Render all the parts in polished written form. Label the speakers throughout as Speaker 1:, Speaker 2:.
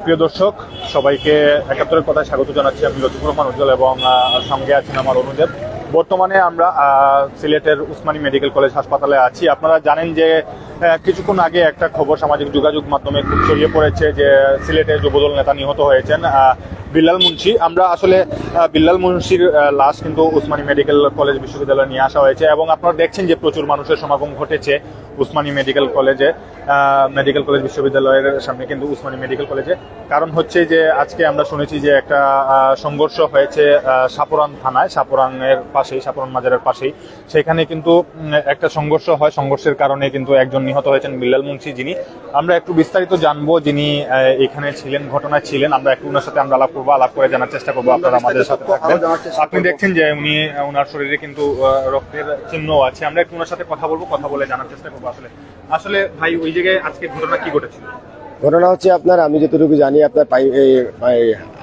Speaker 1: প্রিয় দর্শক, সবাইকে একাত্তরের কথায় স্বাগত জানাচ্ছি। আমি লতিফুর রহমান উজ্জ্বল এবং সঙ্গে আছেন আমার অনুদেব। বর্তমানে আমরা সিলেটের উসমানী মেডিকেল কলেজ হাসপাতালে আছি। আপনারা জানেন যে কিছুক্ষণ আগে একটা খবর সামাজিক যোগাযোগ মাধ্যমে খুব ছড়িয়ে পড়েছে যে সিলেটের যুবদল নেতা নিহত হয়েছেন বিল্লাল মুন্সি। আমরা আসলে বিল্লাল মুন্সির লাশ কিন্তু উসমানী মেডিকেল কলেজ বিশ্ববিদ্যালয়ে নিয়ে আসা হয়েছে এবং আপনারা দেখছেন যে প্রচুর মানুষের সমাগম ঘটেছে উসমানী মেডিকেল কলেজ বিশ্ববিদ্যালয়ের সামনে, কিন্তু উসমানী মেডিকেল কলেজে। কারণ হচ্ছে যে আজকে আমরা শুনেছি যে একটা সংঘর্ষ হয়েছে সাপুরান থানায়, সাপুরান মাজারের পাশেই। সেখানে কিন্তু একটা সংঘর্ষ হয়, সংঘর্ষের কারণে কিন্তু একজন নিহত হয়েছেন বিল্লাল মুন্সি, যিনি আমরা একটু বিস্তারিত জানবো, যিনি এখানে ছিলেন, ঘটনায় ছিলেন। আমরা একটু ওনার সাথে আমরা আলাপ করে জানার চেষ্টা করবো। আপনারা আমাদের সাথে থাকবেন। আপনি দেখছেন যে ওনার শরীরে কিন্তু রক্তের চিহ্ন আছে। আমরা একটু ওনার সাথে কথা বলে জানার চেষ্টা করবো আসলে ভাই ওই জায়গায় আজকে ঘটনা কি ঘটেছিল।
Speaker 2: ঘটনা হচ্ছে আপনার, আমি যতটুকু জানি আপনার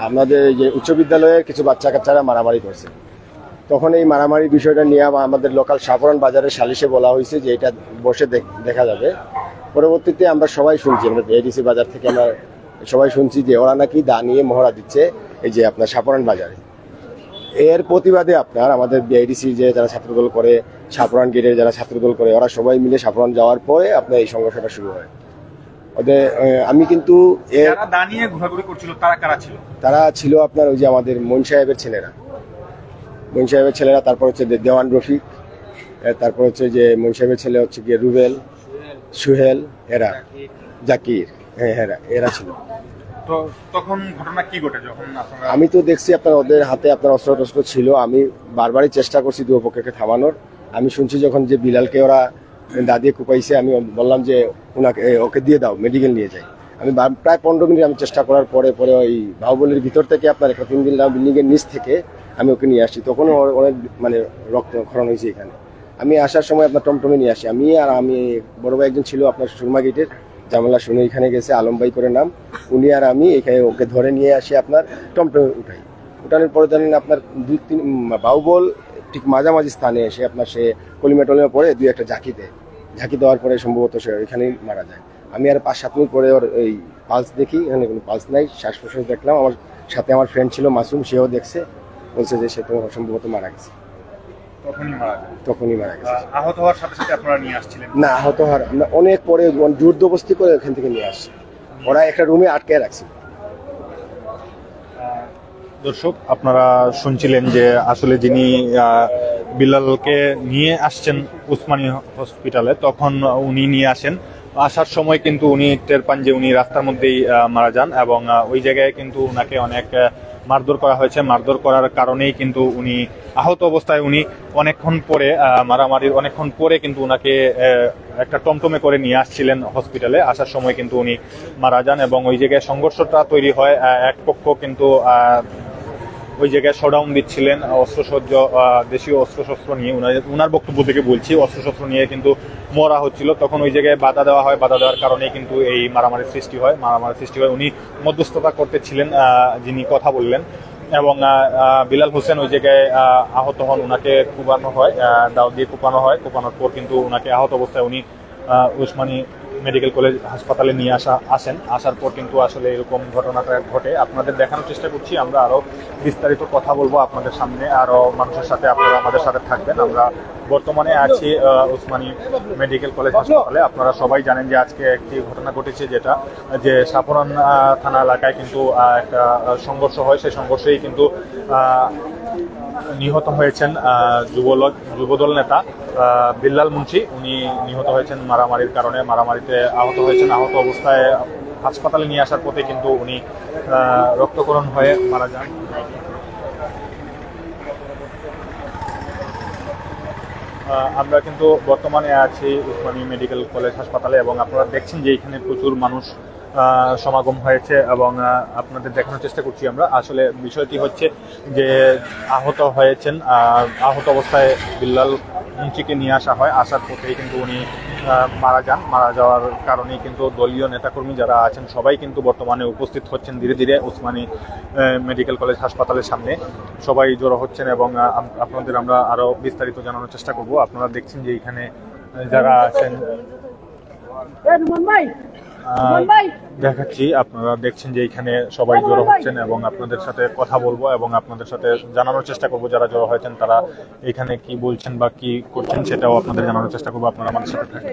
Speaker 2: আমাদের যে উচ্চ বিদ্যালয়ের কিছু বাচ্চা কাচ্চারা মারামারি করছে। তখন এই মারামারির বিষয়টা নিয়ে আমাদের লোকাল সাপুরান বাজারের সালিশে বলা হয়েছে যে এটা বসে দেখা যাবে। পরবর্তীতে আমরা সবাই শুনছি, আমরা বিআইডিসি বাজার থেকে আমরা সবাই শুনছি যে ওরা নাকি দা নিয়ে মহড়া দিচ্ছে এই যে আপনার সাপুরান বাজারে। এর প্রতিবাদে আপনার আমাদের বিআইডিসি যে যারা ছাত্রদল করে, সাপুরান গেটের যারা ছাত্রদল করে, ওরা সবাই মিলে সাপুরান যাওয়ার পরে আপনার এই সংঘর্ষটা শুরু হয়। আমি কিন্তু
Speaker 1: ঘোরাঘুরি করছিল, তারা কারা ছিল?
Speaker 2: তারা ছিল আপনার ওই যে আমাদের মইন সাহেবের ছেলেরা, তারপর হচ্ছে দেওয়ান রফিক, তারপর হচ্ছে যে মইন সাহেবের ছেলে হচ্ছে গিয়ে রুবেল, সুহেল, এরা জাকির, এরা ছিল।
Speaker 1: তো তখন ঘটনা কি ঘটে যখন
Speaker 2: আমি তো দেখছি আপনার ওদের হাতে আপনার অস্ত্র ছিল। আমি বারবারই চেষ্টা করছি দুপক্ষকে থামানোর। আমি শুনছি যখন যে বিলালকে ওরা দাদিয়ে কুপাইছে, আমি বললাম যে ওকে দিয়ে দাও, মেডিকেল নিয়ে যাই। আমি প্রায় 15 মিনিট আমি চেষ্টা করার পরে ওই বাহুবলীর ভিতর থেকে আপনার একটা 3 বিল্ডিং এর নিচ থেকে আমি ওকে নিয়ে আসছি। তখন অনেক মানে রক্তক্ষরণ হয়েছে এখানে। আমি আসার সময় আপনার টমটমে নিয়ে আসি। আমি বড় ভাই একজন ছিল আপনার সুরমা গেটের, জামালা শুনে এখানে গেছে, আলম ভাই করে নাম, উনি আর আমি এখানে ওকে ধরে নিয়ে আসি আপনার টমটমে উঠানোর পরে জানেন আপনার 2-3 বাহুবল ঠিক মাঝামাঝি স্থানে এসে আপনার সে কলিমা টলিমা পরে 2-1 ঝাঁকি দেওয়ার পরে সম্ভবত সে এখানেই মারা যায়। আমি আর 5-7 মিনিট পরে ওর এই পালস দেখি, এখানে কোনো পালস নাই, শ্বাস প্রশ্বাস দেখলাম। আমার সাথে আমার ফ্রেন্ড ছিল মাসুম, সেও দেখছে, বলছে যে সে তো সম্ভবত মারা গেছে। তখনই মারা গেছে।
Speaker 1: আহত হওয়ার সাথে সাথে আপনারা নিয়ে আসছিলেন?
Speaker 2: না, আহত হওয়ার আমরা অনেক পরে জোরদবস্তি করে ওখান থেকে নিয়ে আসছি। ওরা একটা রুমে আটকে রাখছে।
Speaker 1: দর্শক, আপনারা শুনছিলেন যে আসলে যিনি বিল্লালকে নিয়ে আসছেন উসমানী হসপিটালে, তখন উনি নিয়ে আসার সময় কিন্তু উনি টের পান যে উনি রাস্তার মধ্যেই মারা যান এবং ওই জায়গায় কিন্তু উনাকে অনেক মারধর করা হয়েছে। মারধর করার কারণেই কিন্তু উনি আহত অবস্থায় উনি মারামারির অনেকক্ষণ পরে কিন্তু উনাকে একটা টমটমে করে নিয়ে আসছিলেন হসপিটালে। আসার সময় কিন্তু উনি মারা যান এবং ওই জায়গায় সংঘর্ষটা তৈরি হয়। এক পক্ষ কিন্তু ওই জায়গায় শোডাউন দিচ্ছিলেন, অস্ত্রসজ্জ দেশীয় অস্ত্রশস্ত্র নিয়ে, উনার বক্তব্য থেকে বলছি, অস্ত্রশস্ত্র নিয়ে কিন্তু মরা হচ্ছিল। তখন ওই জায়গায় বাধা দেওয়ার কারণে কিন্তু এই মারামারির সৃষ্টি হয়। উনি মধ্যস্থতা করতেছিলেন, যিনি কথা বললেন, এবং বিলাল হোসেন ওই জায়গায় আহত হন। উনাকে কুপানো হয়, দাও দিয়ে কুপানোর পর কিন্তু উনাকে আহত অবস্থায় উনি উসমানী মেডিকেল কলেজ হাসপাতালে নিয়ে আসার পর কিন্তু আসলে এরকম ঘটনাটা ঘটে। আপনাদের দেখানোর চেষ্টা করছি, আমরা আরো বিস্তারিত কথা বলবো আপনাদের সামনে, আরো মানুষের সাথে আপনারা আমাদের সাথে থাকবেন। আমরা বর্তমানে আছি উসমানী মেডিকেল কলেজ হাসপাতালে। আপনারা সবাই জানেন যে আজকে একটি ঘটনা ঘটেছে, যেটা যে সাপুরান থানা এলাকায় কিন্তু একটা সংঘর্ষ হয়। সেই সংঘর্ষেই কিন্তু নিহত হয়েছেন যুবদল নেতা বিল্লাল মুন্সি। উনি নিহত হয়েছেন মারামারিতে আহত হয়েছেন। আহত অবস্থায় হাসপাতালে নিয়ে আসার পথে কিন্তু উনি রক্তক্ষরণ হয়ে মারা যান। আমরা কিন্তু বর্তমানে আছি উসমানী মেডিকেল কলেজ হাসপাতালে এবং আপনারা দেখছেন যে এখানে প্রচুর মানুষ সমাগম হয়েছে এবং আপনাদের দেখানোর চেষ্টা করছি আমরা। আসলে বিষয়টি হচ্ছে যে আহত অবস্থায় বিল্লাল মুন্সিকে নিয়ে আসা হয়। আসার পথেই কিন্তু উনি মারা যান। মারা যাওয়ার কারণেই কিন্তু দলীয় নেতাকর্মী যারা আছেন সবাই কিন্তু বর্তমানে উপস্থিত হচ্ছেন ধীরে ধীরে উসমানী মেডিকেল কলেজ হাসপাতালের সামনে। সবাই জড়ো হচ্ছেন এবং আপনাদের আমরা আরো বিস্তারিত জানানোর চেষ্টা করব। আপনারা দেখছেন যে এখানে যারা আছেন দেখাচ্ছি, আপনারা দেখছেন যে এখানে সবাই জড়ো হচ্ছেন এবং আপনাদের সাথে কথা বলবো এবং আপনাদের সাথে জানানোর চেষ্টা করবো যারা জড়ো হয়েছেন তারা এখানে কি বলছেন বা কি করছেন সেটাও আপনাদের জানানোর চেষ্টা করবো। আপনারা আমাদের সাথে থাকেন।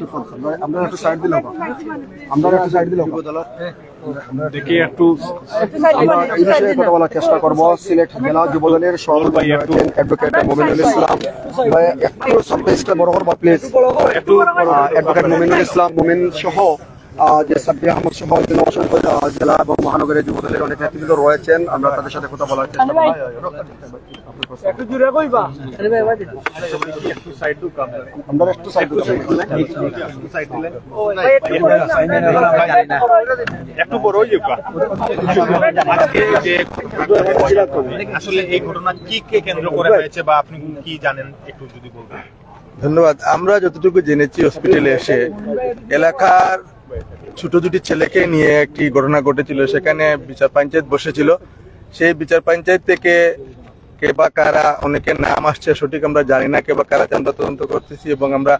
Speaker 1: দেখি একটু
Speaker 3: কথা বলার চেষ্টা করবো। সিলেট জেলা যুবদলের সভাপতি অ্যাডভোকেট মোমিনুল ইসলাম, একটু সাবটেক্সটা বড় করবা প্লিজ। একটু অ্যাডভোকেট মোমিনুল ইসলাম মোমিন সহ যে সাব্বির আহমদ সহ অসংখ্য জেলা এবং মহানগরের যুবদলের অনেক নেতৃবৃন্দ রয়েছেন, আমরা তাদের সাথে কথা বলার চেষ্টা করবো।
Speaker 1: একটু বড় আসলে এই ঘটনা কি কে কেন্দ্র করে হয়েছে বা আপনি কি জানেন একটু যদি বলবেন।
Speaker 4: ধন্যবাদ। আমরা যতটুকু জেনেছি হসপিটালে এসে এলাকার ছোট দুটি ছেলেকে নিয়ে একটি ঘটনা ঘটেছিল, সেখানে বিচার পঞ্চায়েত বসেছিল। সেই বিচার পঞ্চায়েত থেকে কে বা কারা, অনেকের নাম আসছে সঠিক আমরা জানি না, কে বা কারা আমরা তদন্ত করতেছি এবং আমরা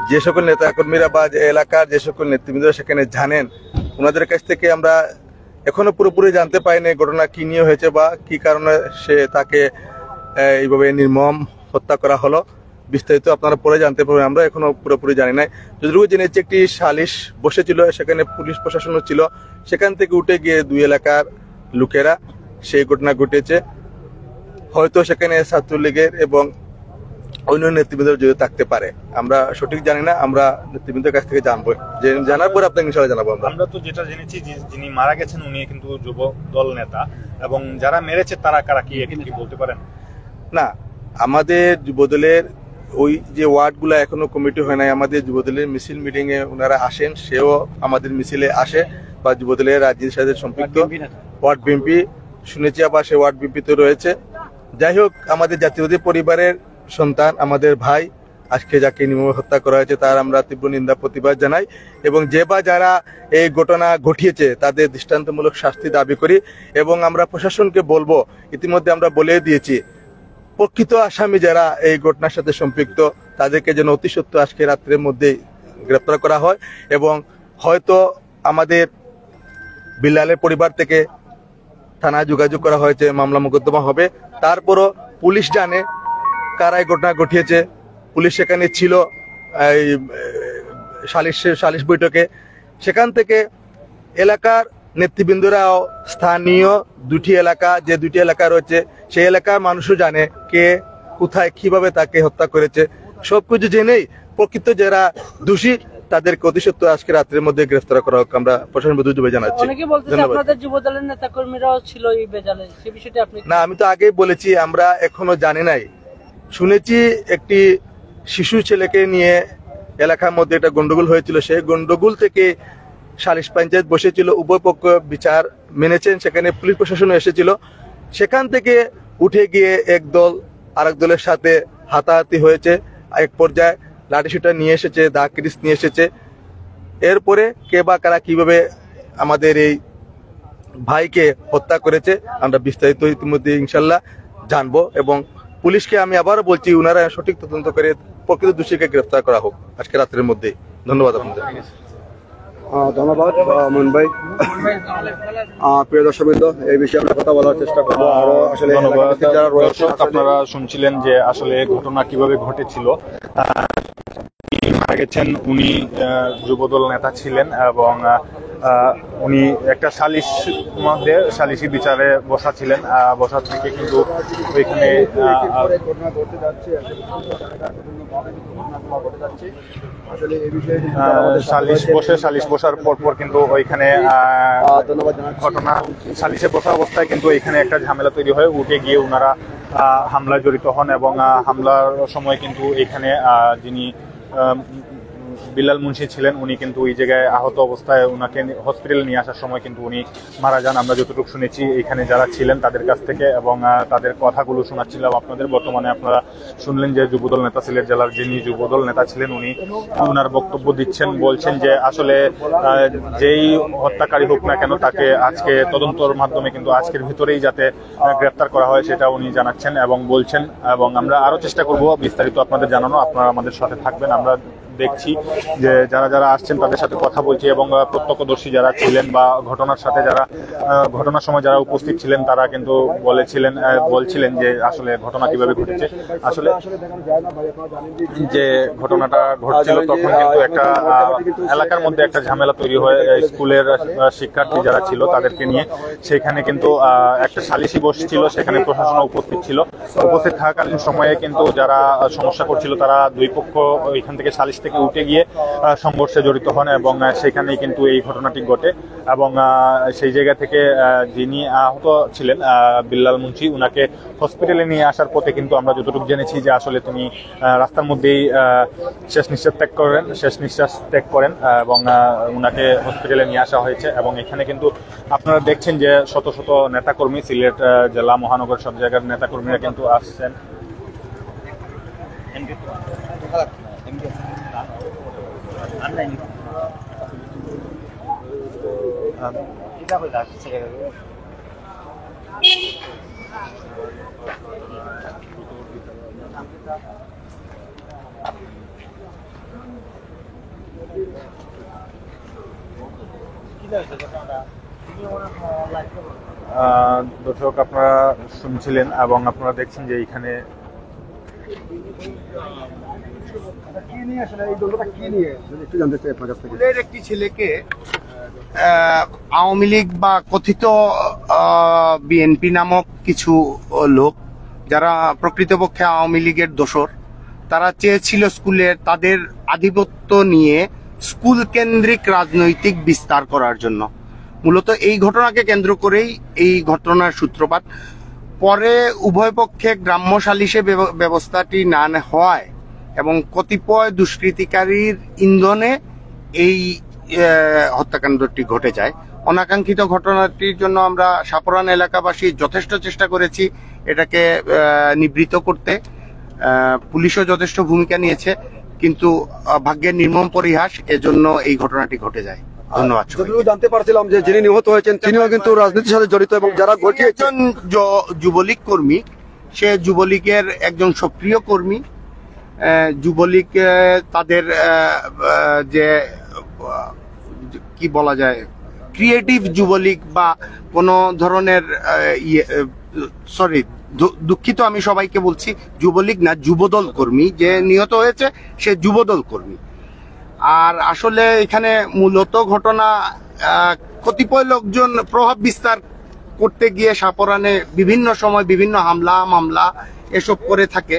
Speaker 4: যে সকল নেতা কর্মীরা বা এলাকার যে সকল নেতৃবৃন্দরা সেখানে জানেন ওনাদের কাছ থেকে আমরা এখনো পুরোপুরি জানতে পারিনি ঘটনা কি নিয়ে হয়েছে বা কি কারণে সে তাকে এইভাবে নির্মম হত্যা করা হলো। বিস্তারিত আপনারা পরে জানতে পারবেন, আমরা এখনো পুরোপুরি জানি নাই। যতটুকু জেনেছি একটি সালিশ বসেছিল, সেখানে পুলিশ প্রশাসনও ছিল, সেখান থেকে উঠে গিয়ে দুই এলাকার লোকেরা সেই ঘটনা ঘটেছে। হয়তো সেখানে ছাত্রলীগের এবং অন্য নেতৃবৃন্দ জড়িত থাকতে পারে, আমরা সঠিক জানি না। আমরা নেতৃবৃন্দের কাছ থেকে জানবো, জানার পরে আপনাকে ইনশাআল্লাহ জানাবো।
Speaker 1: আমরা তো যেটা জেনেছি যিনি মারা গেছেন উনি কিন্তু যুব দল নেতা, এবং যারা মেরেছে তারা কারা কি বলতে পারেন?
Speaker 4: না, আমাদের যুবদলের ওই যে ওয়ার্ডগুলো এখনো কমিটি হয় নাই, আমাদের যুবদলের মিছিল মিটিং এ ওনারা আসেন, সেও আমাদের মিছিলে আসে বা যুবদলের রাজনীতির সাথে সম্পৃক্ত ওয়ার্ড বিএনপি শুনেছি, আবার সে ওয়ার্ড বিএনপি তো রয়েছে। যাই হোক, আমাদের জাতীয়বাদী পরিবারের সন্তান, আমাদের ভাই, আজকে যাকে নির্মম হত্যা করা হয়েছে তার আমরা তীব্র নিন্দা প্রতিবাদ জানাই এবং যে বা যারা এই ঘটনা ঘটিয়েছে তাদের দৃষ্টান্তমূলক শাস্তি দাবি করি এবং আমরা প্রশাসনকে বলবো, ইতিমধ্যে আমরা বলে দিয়েছি, প্রকৃত আসামি যারা এই ঘটনার সাথে সম্পৃক্ত তাদেরকে যেন অতি সত্বর আজকে রাত্রের মধ্যে গ্রেপ্তার করা হয় এবং হয়তো আমাদের বিল্লালের পরিবার থেকে থানায় যোগাযোগ করা হয়েছে, মামলা মোকদ্দমা হবে। তারপরও পুলিশ জানে কারা এই ঘটনা ঘটিয়েছে, পুলিশ সেখানে ছিল এই সালিশ বৈঠকে। সেখান থেকে এলাকার নেতৃবৃন্দরাও স্থানীয় দুটি এলাকা রয়েছে, সেই এলাকার মানুষও জানে কে কোথায় কিভাবে তাকে হত্যা করেছে। সবকিছু জেনেই প্রকৃত যারা দোষী তাদেরকে অতি সত্বর আজকে রাত্রের মধ্যে গ্রেফতার করা হোক, আমরা প্রশাসন বুঝে জানাচ্ছি। না, আমি তো আগেই বলেছি আমরা এখনো জানি নাই, শুনেছি একটি শিশু ছেলেকে নিয়ে এলাকার মধ্যে একটা গন্ডগোল হয়েছিল, সেই গন্ডগোল থেকে সালিশ পঞ্চায়েত বসেছিল, উভয় পক্ষ বিচার মেনেছেন, সেখানে পুলিশ প্রশাসন এসেছিল। সেখান থেকে উঠে গিয়ে এক দল আরেক দলের সাথে হাতাহাতি হয়েছে, এক পর্যায়ে লাঠিসোঁটা নিয়ে এসেছে, দা ক্রিস নিয়ে এসেছে। এরপরে কে বা কারা কিভাবে আমাদের এই ভাইকে হত্যা করেছে আমরা বিস্তারিত ইতিমধ্যে ইনশাল্লাহ জানবো এবং পুলিশকে আমি আবারও বলছি ওনারা সঠিক তদন্ত করে প্রকৃত দোষীকে গ্রেফতার করা হোক আজকে রাত্রের মধ্যেই। ধন্যবাদ আপনাদের।
Speaker 3: ধন্যবাদ মন ভাই। প্রিয় দর্শকবৃন্দ, এই বিষয়ে আমরা কথা বলার চেষ্টা করবো। আরো আসলে যারা রয়েছে,
Speaker 1: আপনারা শুনছিলেন যে আসলে ঘটনা কিভাবে ঘটেছিল। মারা গেছেন উনি যুবদল নেতা ছিলেন এবং উনি একটা সালিশি বিচারে বসা ছিলেন। বসা থেকে কিন্তু ওইখানে সালিশ বসার পর কিন্তু ওইখানে ঘটনা সালিশে বসা অবস্থায় কিন্তু এখানে একটা ঝামেলা তৈরি হয়, উঠে গিয়ে ওনারা হামলায় জড়িত হন এবং হামলার সময় কিন্তু এখানে যিনি বিলাল মুন্সি ছিলেন উনি কিন্তু ওই জায়গায় আহত অবস্থায় ওনাকে হসপিটালে নিয়ে আসার সময় কিন্তু উনি মারা যান। আমরা যতটুকু শুনেছি এখানে যারা ছিলেন তাদের কাছ থেকে এবং তাদের কথাগুলো শোনাচ্ছিলাম আপনাদের। বর্তমানে আপনারা শুনলেন যে যুবদল নেতা সিলেট জেলার যিনি যুবদল নেতা ছিলেন উনি ওনার বক্তব্য দিচ্ছেন, বলছেন যে আসলে যেই হত্যাকারী হোক না কেন তাকে আজকে তদন্তর মাধ্যমে কিন্তু আজকের ভিতরেই যাতে গ্রেফতার করা হয় সেটা উনি জানাচ্ছেন এবং বলছেন এবং আমরা আরো চেষ্টা করব বিস্তারিত আপনাদের জানানো। আপনারা আমাদের সাথে থাকবেন। আমরা দেখছি যে যারা যারা আসছেন তাদের সাথে কথা বলছি, এবং প্রত্যক্ষদর্শী যারা ছিলেন বা ঘটনার সাথে যারা ঘটনার সময় যারা উপস্থিত ছিলেন তারা কিন্তু বলছিলেন যে আসলে ঘটনা কিভাবে ঘটেছে। আসলে যে ঘটনাটা ঘটছিল তখন কিন্তু একটা এলাকার মধ্যে একটা ঝামেলা তৈরি হয় স্কুলের শিক্ষার্থী যারা ছিল তাদেরকে নিয়ে। সেখানে কিন্তু একটা সালিশি বসছিল, সেখানে প্রশাসন উপস্থিত ছিল। উপস্থিত থাকাকালীন সময়ে কিন্তু যারা সমস্যা করছিল তারা দুই পক্ষ এখান থেকে সালিশ থেকে উঠে গিয়ে সংঘর্ষে জড়িত হন, এবং সেখানেই কিন্তু এই ঘটনাটি ঘটে। এবং সেই জায়গা থেকে যিনি আহত ছিলেন বিল্লাল মুন্সি, উনাকে হসপিটালে নিয়ে আসার পথে কিন্তু আমরা যতটুকু জেনেছি যে আসলে তিনি রাস্তার মধ্যেই শেষ নিঃশ্বাস ত্যাগ করেন এবং উনাকে হসপিটালে নিয়ে আসা হয়েছে। এবং এখানে কিন্তু আপনারা দেখছেন যে শত শত নেতাকর্মী, সিলেট জেলা মহানগর সব জায়গার নেতাকর্মীরা কিন্তু আসছেন। দর্শক আপনারা শুনছিলেন এবং আপনারা দেখছেন যে এখানে
Speaker 5: একটি ছেলেকে আওয়ামী লীগ বা কথিত বিএনপি নামক কিছু লোক যারা প্রকৃতপক্ষে আওয়ামী লীগের দোসর, তারা চেয়েছিল স্কুলের তাদের আধিপত্য নিয়ে স্কুল কেন্দ্রিক রাজনৈতিক বিস্তার করার জন্য। মূলত এই ঘটনাকে কেন্দ্র করেই এই ঘটনার সূত্রপাত। পরে উভয় পক্ষে গ্রাম্য সালিশে ব্যবস্থাটি না হওয়ায় এবং কতিপয় দুষ্কৃতিকারীর ইন্ধনে এই হত্যাকাণ্ডটি ঘটে যায়। অনাকাঙ্ক্ষিত ঘটনাটির জন্য আমরা সাপরান এলাকাবাসী যথেষ্ট চেষ্টা করেছি এটাকে নিবৃত্ত করতে। পুলিশও যথেষ্ট ভূমিকা নিয়েছে, কিন্তু ভাগ্যের নির্মম পরিহাস, এজন্য এই ঘটনাটি ঘটে যায়। ধন্যবাদ।
Speaker 3: যতটুকু জানতে পারছিলাম যে যিনি নিহত হয়েছেন তিনিও কিন্তু রাজনীতির সাথে জড়িত, এবং যারা
Speaker 5: একজন যুবলীগ কর্মী, সে যুবলীগের একজন সক্রিয় কর্মী। যুবলীগ তাদের যে কি বলা যায় ক্রিয়েটিভ যুবলীগ বা কোনো ধরনের দুঃখিত আমি সবাইকে বলছি, যুবলীগ না, যুবদল কর্মী। যে নিহত হয়েছে সে যুবদল কর্মী। আর আসলে এখানে মূলত ঘটনা কতিপয় লোকজন প্রভাব বিস্তার করতে গিয়ে সাপরানে বিভিন্ন সময় বিভিন্ন হামলা মামলা এসব করে থাকে।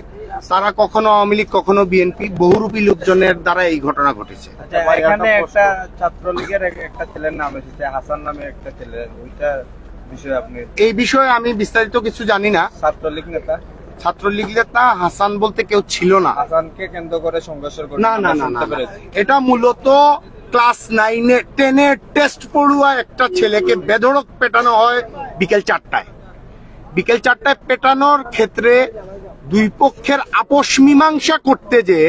Speaker 5: তারা কখনো আওয়ামী লীগ, কখনো বিএনপি, বহুরূপী লোকজনের দ্বারা এই ঘটনা ঘটেছে।
Speaker 6: এখানে একটা ছাত্রলীগের একটা ছেলের নাম এসেছে, হাসান নামে একটা ছেলে, ওইটা বিষয়ে আপনি?
Speaker 5: এই বিষয়ে আমি বিস্তারিত কিছু জানি না। ছাত্রলীগ নেতা হাসান বলতে কেউ ছিল না।
Speaker 6: হাসানকে কেন্দ্র করে সংঘর্ষ
Speaker 5: না না না না, এটা মূলত ক্লাস 9-10 টেস্ট পড়ুয়া একটা ছেলেকে বেধড়ক পেটানো হয় বিকেল 4টায়। বিকেল 4টায় পেটানোর ক্ষেত্রে দুই পক্ষের আপোষ মীমাংসা করতে যে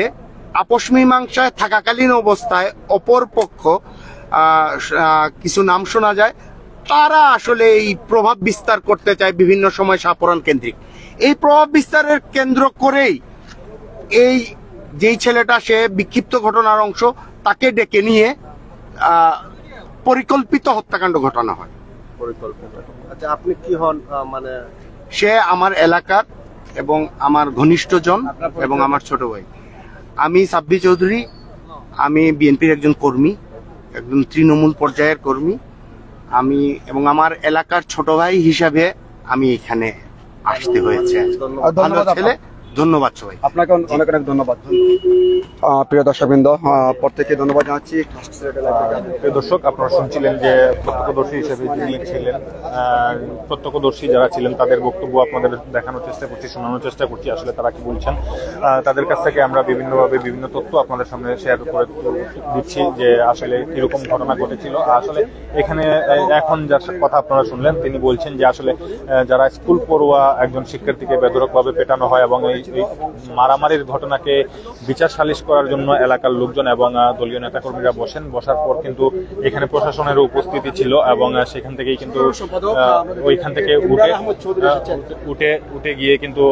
Speaker 5: আপোষ মীমাংসায় থাকাকালীন অবস্থায় অপর পক্ষ কিছু নাম শোনা যায়, তারা আসলে এই প্রভাব বিস্তার করতে চায় বিভিন্ন সময় সাপরান কেন্দ্রিক। এই প্রভাব বিস্তারের কেন্দ্র করেই এই যেই ছেলেটা সে বিক্ষিপ্ত ঘটনার অংশ, তাকে ডেকে নিয়ে পরিকল্পিত হত্যাকাণ্ড ঘটানো হয়।
Speaker 3: আচ্ছা, আপনি কি হন? মানে
Speaker 5: সে আমার এলাকার এবং আমার ঘনিষ্ঠজন এবং আমার ছোট ভাই। আমি সাব্বির চৌধুরী, আমি বিএনপির একজন কর্মী, একজন তৃণমূল পর্যায়ের কর্মী। আমি এবং আমার এলাকার ছোট ভাই হিসাবে আমি এখানে আসতে হয়েছে। ভালো ছেলে, ধন্যবাদ সবাই।
Speaker 3: আপনাকে অনেক অনেক ধন্যবাদ। প্রিয় দর্শকবৃন্দ, প্রত্যেককে ধন্যবাদ জানাচ্ছি।
Speaker 1: প্রিয় দর্শক, আপনারা শুনছিলেন যে প্রত্যক্ষদর্শী হিসেবে যিনি ছিলেন, প্রত্যক্ষদর্শী যারা ছিলেন তাদের বক্তব্য আপনাদের দেখানোর চেষ্টা করছি, শোনানোর চেষ্টা করছি আসলে তারা কি বলছেন। তাদের কাছ থেকে আমরা বিভিন্নভাবে বিভিন্ন তথ্য আপনাদের সামনে শেয়ার করে দিচ্ছি যে আসলে কিরকম ঘটনা ঘটেছিল। আসলে এখানে এখন যার কথা আপনারা শুনলেন তিনি বলছেন যে আসলে যারা স্কুল পড়ুয়া একজন শিক্ষার্থীকে বেধড়কভাবে পেটানো হয় এবং এই মারামারির ঘটনাকে বিচার সালিশ করার জন্য এলাকার লোকজন এবং দলীয় নেতাকর্মীরা বসার পর কিন্তু এখানে প্রশাসনের উপস্থিতি ছিল এবং সেখান থেকেই কিন্তু ওইখান থেকে উঠে গিয়ে কিন্তু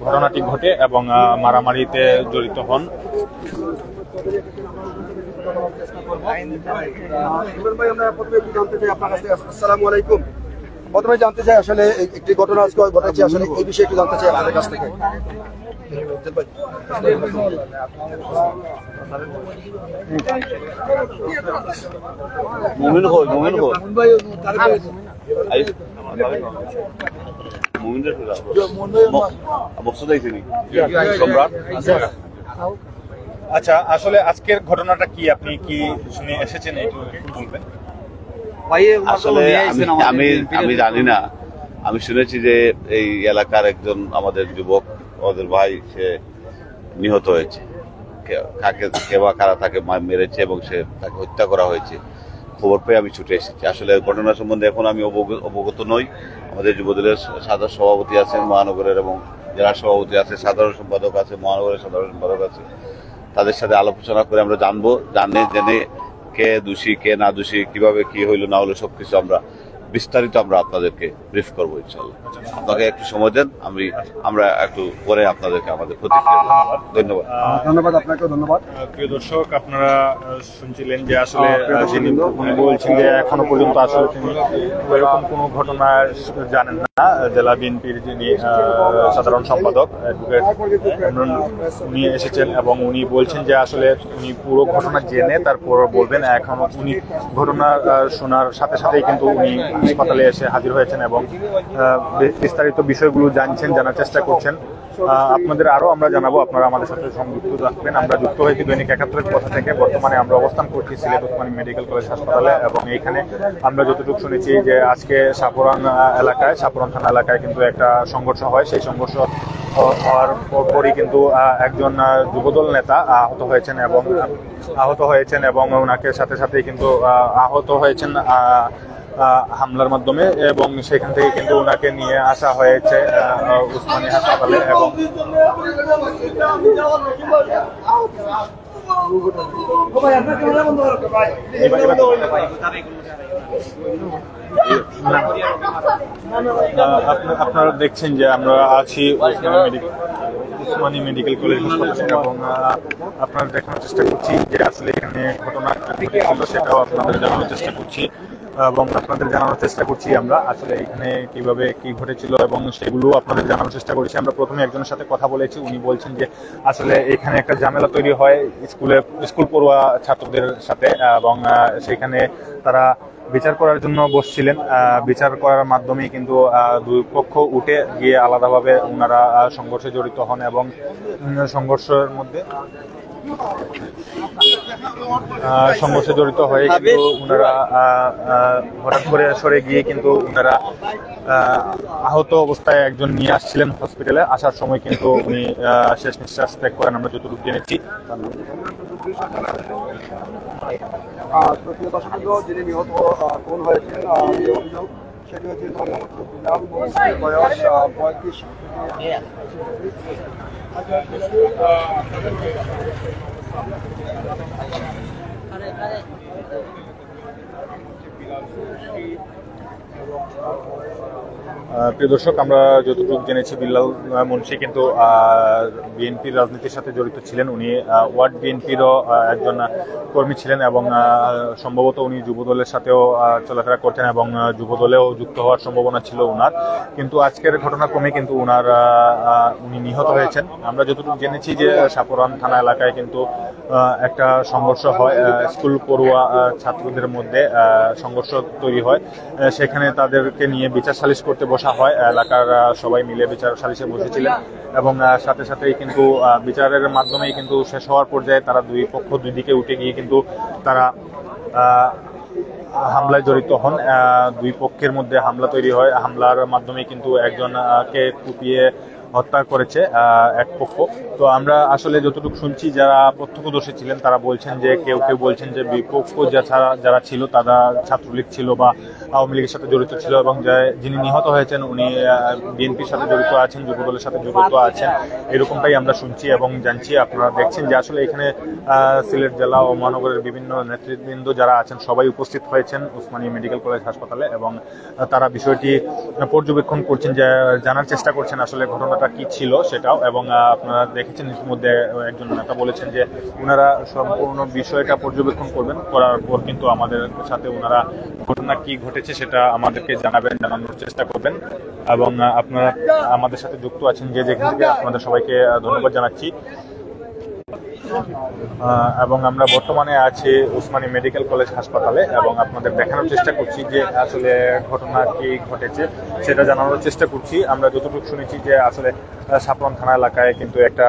Speaker 1: ঘটনাটি ঘটে এবং মারামারিতে জড়িত হন।
Speaker 3: আসসালামু আলাইকুম। প্রথমে জানতে চাই আসলে একটি ঘটনা আজকে ঘটেছে, আসলে এই বিষয়ে একটু জানতে চাই আপনাদের কাছ থেকে।
Speaker 1: আচ্ছা, আসলে আজকের ঘটনাটা কি, আপনি কি শুনে এসেছেন একটু বলবেন?
Speaker 7: আসলে আমি জানি না, আমি শুনেছি যে এই এলাকার একজন আমাদের যুবক, আমাদের ভাই, সে নিহত হয়েছে। কাকে কে বা কারা তাকে মেরেছে এবং সে তাকে হত্যা করা হয়েছে। খবর পেয়ে আমি ছুটে এসেছি। আসলে ঘটনা সম্বন্ধে এখন আমি অবগত নই। আমাদের যুবদলের সাধারণ সভাপতি আছেন মহানগরের, এবং জেলা সভাপতি আছে, সাধারণ সম্পাদক আছে, মহানগরের সাধারণ সম্পাদক আছে। তাদের সাথে আলোচনা করে আমরা জানবো, জেনে কে দোষী কে না দোষী, কিভাবে কি হইলো না হলো সবকিছু বিস্তারিত আমরা আপনাদেরকে ব্রিফ করবো ইনশাল্লাহ। আপনাকে একটু সময় দেন, আমরা একটু পরে আপনাদেরকে আমাদের প্রতিক্রিয়া জানাবো। ধন্যবাদ।
Speaker 3: ধন্যবাদ আপনাকে, ধন্যবাদ।
Speaker 1: প্রিয় দর্শক, আপনারা শুনছিলেন যে আসলে যিনি বলছেন যে এখনো পর্যন্ত আসলে তিনি এরকম কোনো ঘটনা জানেন না। জেলা বিএনপির যিনি সাধারণ সম্পাদক উনি এসেছেন এবং উনি বলছেন যে আসলে উনি পুরো ঘটনা জেনে তারপর বলবেন। এখনো উনি ঘটনা শোনার সাথে সাথেই কিন্তু উনি হাসপাতালে এসে হাজির হয়েছেন এবং বিস্তারিত বিষয়গুলো জানার চেষ্টা করছেন। আপনাদের আরো আমরা জানাবো, আপনারা আমাদের সাথে সংযুক্ত থাকবেন। আমরা যুক্ত হয়েছি দৈনিক ৭১-এর কথা থেকে। বর্তমানে আমরা অবস্থান করছি সিলেট ওসমানী মেডিকেল কলেজ হাসপাতালে এবং এইখানে আমরা যতটুকু শুনেছি যে আজকে সাপুরান থানা এলাকায় কিন্তু একটা সংঘর্ষ হয়। সেই সংঘর্ষ হওয়ার পরই কিন্তু একজন যুবদল নেতা আহত হয়েছেন এবং ওনাকে সাথে সাথেই কিন্তু আহত হয়েছেন হামলার মাধ্যমে, এবং সেখান থেকে কিন্তু ওনাকে নিয়ে আসা হয়েছে উসমানী হাসপাতালে। এবং আপনারা দেখছেন যে আমরা আছি উসমানী মেডিকেল কলেজ হাসপাতালে এবং আপনারা দেখানোর চেষ্টা করছি যে আসলে এখানে ঘটনা ঘটেছিল সেটাও আপনাদের জানানোর চেষ্টা করছি আমরা আসলে এখানে কিভাবে কি ঘটেছিল এবং সেগুলো আপনাদের জানানোর চেষ্টা করছি। আমরা প্রথমে একজনের সাথে কথা বলেছি, উনি বলছেন যে আসলে এখানে একটা ঝামেলা তৈরি হয় স্কুল পড়ুয়া ছাত্রদের সাথে এবং সেখানে তারা বিচার করার জন্য বসছিলেন। বিচার করার মাধ্যমে কিন্তু দুই পক্ষ উঠে গিয়ে আলাদাভাবে ওনারা সংঘর্ষে জড়িত হন এবং সংঘর্ষের মধ্যে হয়ে কিন্তু ওনারা হঠাৎ করে সরে গিয়ে কিন্তু ওনারা আহত অবস্থায় একজন নিয়ে আসছিলেন হসপিটালে। আসার সময় কিন্তু উনি শেষ নিঃশ্বাস ত্যাগ করেন, আমরা যতটুকু জেনেছি।
Speaker 3: যিনি নিহত খুন হয়েছেন অভিযোগ সেটি হচ্ছে বয়স ৩৫।
Speaker 1: প্রিয় দর্শক, আমরা যতটুকু জেনেছি বিল্লাল মুন্সি কিন্তু বিএনপির রাজনীতির সাথে জড়িত ছিলেন। উনি ওয়ার্ড বিএনপিরও একজন কর্মী ছিলেন এবং সম্ভবত উনি যুবদলের সাথেও চলাফেরা করতেন এবং যুবদলেও যুক্ত হওয়ার সম্ভাবনা ছিল ওনার। কিন্তু আজকের ঘটনাক্রমে কিন্তু উনি নিহত হয়েছেন। আমরা যতটুকু জেনেছি যে সাপুরান থানা এলাকায় কিন্তু একটা সংঘর্ষ হয়, স্কুল পড়ুয়া ছাত্রদের মধ্যে সংঘর্ষ তৈরি হয়। সেখানে তাদেরকে নিয়ে বিচার সালিশ করতে বসা হয়। এলাকার সবাই মিলে বিচার সালিশে বসেছিলেন এবং সাথে সাথেই কিন্তু বিচারের মাধ্যমেই কিন্তু শেষ হওয়ার পর্যায়ে তারা দুই পক্ষ দুই দিকে উঠে গিয়ে কিন্তু তারা হামলায় জড়িত হন। দুই পক্ষের মধ্যে হামলা তৈরি হয়। হামলার মাধ্যমে কিন্তু একজনকে কুপিয়ে হত্যা করেছে এক পক্ষ। তো আমরা আসলে যতটুকু শুনছি, যারা প্রত্যক্ষদর্শী ছিলেন তারা বলছেন যে কেউ বলছেন যে বিপক্ষ যারা ছিল তারা ছাত্রলীগ ছিল বা আওয়ামী লীগের সাথে জড়িত ছিল এবং যিনি নিহত হয়েছেন উনি বিএনপির সাথে জড়িত আছেন, যুবদলের সাথে জড়িত আছেন, এরকমটাই আমরা শুনছি এবং জানছি। আপনারা দেখছেন যে আসলে এখানে সিলেট জেলা ও মহানগরের বিভিন্ন নেতৃবৃন্দ যারা আছেন সবাই উপস্থিত হয়েছেন ওসমানী মেডিকেল কলেজ হাসপাতালে এবং তারা বিষয়টি পর্যবেক্ষণ করছেন, জানার চেষ্টা করছেন আসলে ঘটনাটা ঘটনাটা কি ছিল সেটাও, এবং আপনারা দেখেছেন ইতিমধ্যে একজন নেতা বলেছেন যে ওনারা সম্পূর্ণ বিষয়টা পর্যবেক্ষণ করবেন, করার পর কিন্তু আমাদের সাথে ওনারা ঘটনা কি ঘটেছে সেটা আমাদেরকে জানানোর চেষ্টা করবেন। এবং আপনারা আমাদের সাথে যুক্ত আছেন যে যেখান থেকে, আপনাদের সবাইকে ধন্যবাদ জানাচ্ছি। এবং আমরা বর্তমানে আছি উসমানী মেডিকেল কলেজ হাসপাতালে, এবং আপনাদের দেখানোর চেষ্টা করছি যে আসলে ঘটনা কি ঘটেছে সেটা জানানোর চেষ্টা করছি। আমরা যতটুকু শুনেছি যে আসলে সাপরন থানা এলাকায় কিন্তু একটা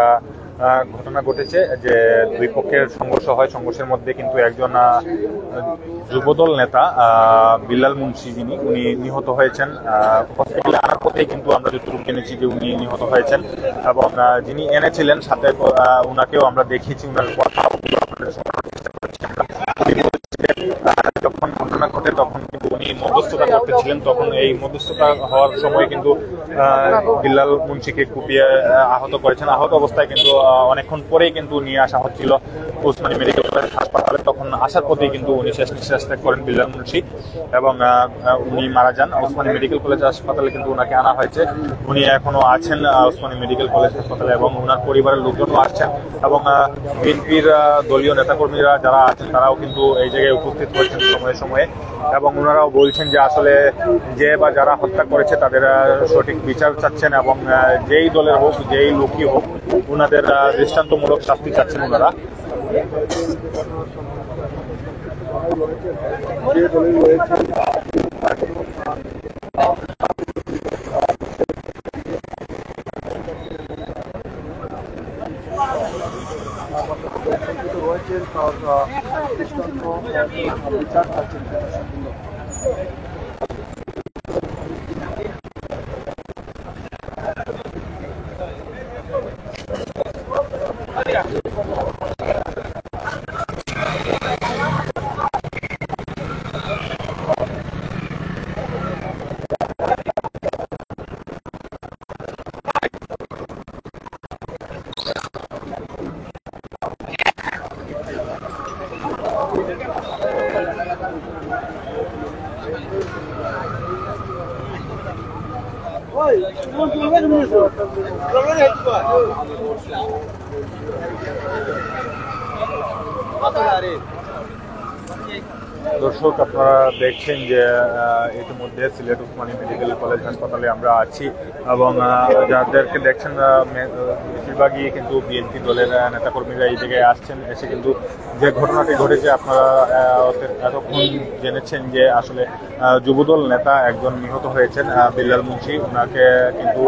Speaker 1: ঘটনা ঘটেছে, যে দুই পক্ষের সংঘর্ষ হয়। সংঘর্ষের মধ্যে কিন্তু একজন যুবদল নেতা বিল্লাল মুন্সি যিনি, উনি নিহত হয়েছেন। হসপিটালে আনার পথেই কিন্তু আমরা যতটুকু জেনেছি যে উনি নিহত হয়েছেন, এবং যিনি এনেছিলেন সাথে উনাকেও আমরা দেখিয়েছি, উনার কথা যখন ঘটনা ঘটে তখন কিন্তু উনি মধ্যস্থতা করতেছিলেন। তখন এই মধ্যস্থতা হওয়ার সময় কিন্তু বিল্লাল মুন্সিকে কুপিয়ে আহত করেছেন। আহত অবস্থায় কিন্তু অনেকক্ষণ পরেই কিন্তু নিয়ে আসা হচ্ছিল উসমানী মেডিকেল কলেজ হাসপাতালে। তখন আসার পথেই কিন্তু উনি শেষ নিঃশ্বাস ত্যাগ করেন বিল্লাল মুন্সি, এবং উনি মারা যান। উসমানী মেডিকেল কলেজ হাসপাতালে কিন্তু ওনাকে আনা হয়েছে। উনি এখনো আছেন উসমানী মেডিকেল কলেজ হাসপাতালে, এবং ওনার পরিবারের লোকজনও আসছেন, এবং বিএনপির দলীয় নেতাকর্মীরা যারা আছেন তারাও কিন্তু এই জায়গায় উপস্থিত হয়েছেন সময়ে সময়ে, এবং ওনারাও বলছেন যে আসলে যে বা যারা হত্যা করেছে তাদের সঠিক বিচার চাচ্ছেন, এবং যেই দলের হোক যেই লোকই হোক ওনাদের দৃষ্টান্তমূলক শাস্তি চাচ্ছেন ওনারা। দর্শক, আপনারা দেখছেন যে ইতিমধ্যে সিলেট উসমানী মেডিকেল কলেজ হাসপাতালে আমরা আছি, এবং যাদেরকে দেখছেন বেশিরভাগই কিন্তু বিএনপি দলের নেতাকর্মীরা এই জায়গায় আসছেন। এসে কিন্তু যে ঘটনাটি ঘটেছে আপনারা এতক্ষণ জেনেছেন যে আসলে যুবদল নেতা একজন নিহত হয়েছেন, বিল্লাল মুন্সি। ওনাকে কিন্তু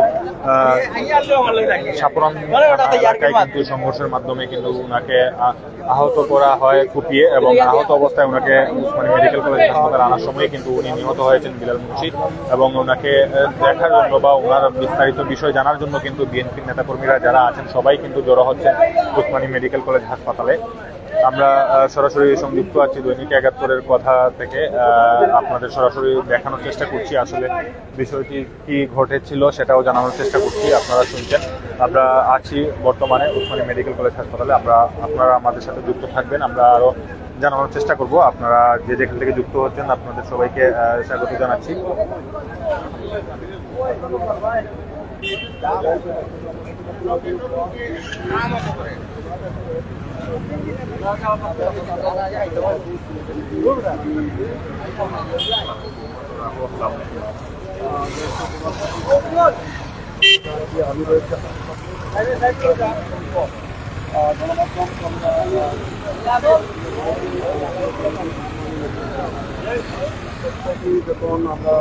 Speaker 1: সাপরন এলাকায় কিন্তু সংঘর্ষের মাধ্যমে কিন্তু ওনাকে আহত করা হয় কুপিয়ে, এবং আহত অবস্থায় ওনাকে উসমানী মেডিকেল কলেজ হাসপাতালে আনার সময় কিন্তু উনি নিহত হয়েছেন বিল্লাল মুন্সি, এবং ওনাকে দেখার জন্য বা ওনার বিস্তারিত বিষয় জানার জন্য কিন্তু বিএনপির নেতাকর্মীরা যারা আছেন সবাই কিন্তু জড়ো হচ্ছেন উসমানী মেডিকেল কলেজ হাসপাতালে। আমরা সরাসরি সংযুক্ত আছি দৈনিক ৭১-এর কথা থেকে, আপনাদের সরাসরি দেখানোর চেষ্টা করছি আসলে বিষয়টি কি ঘটেছিল সেটাও জানানোর চেষ্টা করছি। আপনারা শুনছেন আমরা আছি বর্তমানে উসমানী মেডিকেল কলেজ হাসপাতালে। আপনারা আমাদের সাথে যুক্ত থাকবেন, আমরা আরো জানানোর চেষ্টা করব। আপনারা যে যেখান থেকে যুক্ত হচ্ছেন আপনাদের সবাইকে স্বাগত জানাচ্ছি।
Speaker 3: যখন আমরা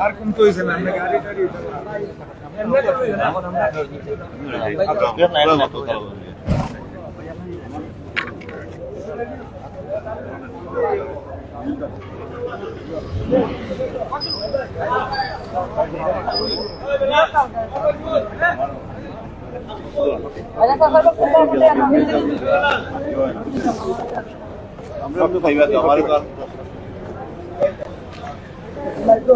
Speaker 6: আর কোন তো হইছে না আমরা গাড়ি টাড়ি
Speaker 7: আমরা তো ভাইবা তো আমার তো